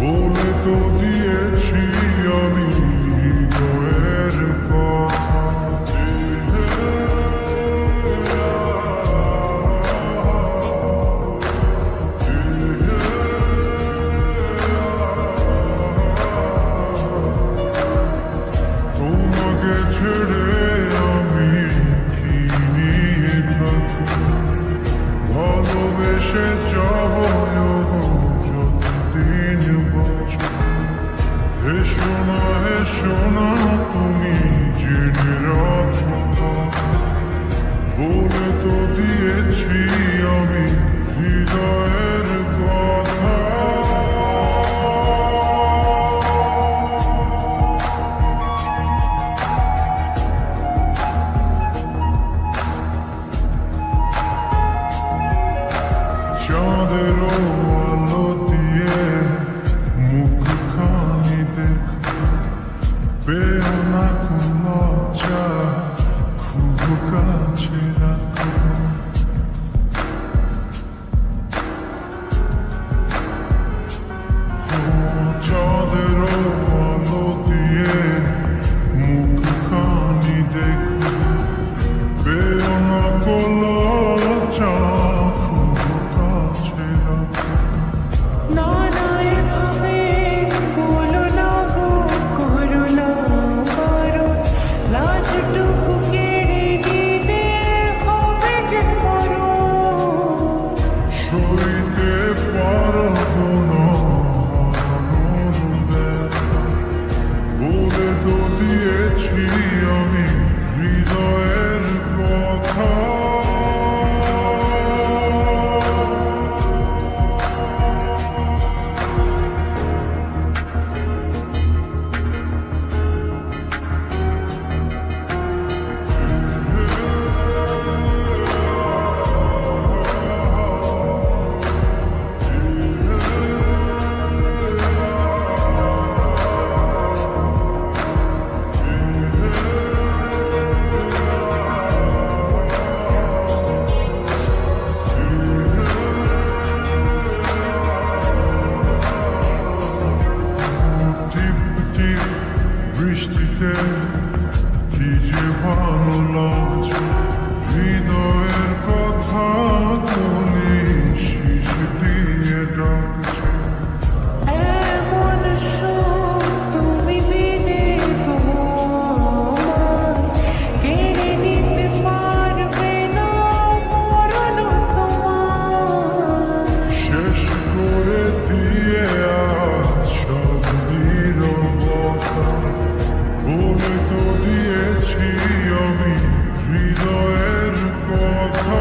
বলে তো দিয়েছি আমি হৃদয়ের কথা। তোমাকে ছেড়ে আমি কি নিয়ে থাকি, ভালোবেসে যাব যতদিন বাঁচব। হেসো না তুমি জেনে রাখো, বলে তো দিয়েছি আমি হৃদয়ের কথা। চাঁদের আলো দিয়ে মুখখানি দেখো, পেও না কোনো লজ্জা, খুব কাছে রাখো। চাঁদের আলো দিয়ে মুখখানি দেখো, পেও না কোনো লজ্জা, সইতে পারবো না বলে তো দিয়েছি আমি হৃদয়ের কথা। বৃষ্টিতে কি যে ভালো লাগছে, হৃদয়ের কথা গুলি শীষ দিয়ে ডাকছে। শেষ করে দিয়ে সব নীরবতা, বলে তো দিয়েছি আমি হৃদয়ের কথা।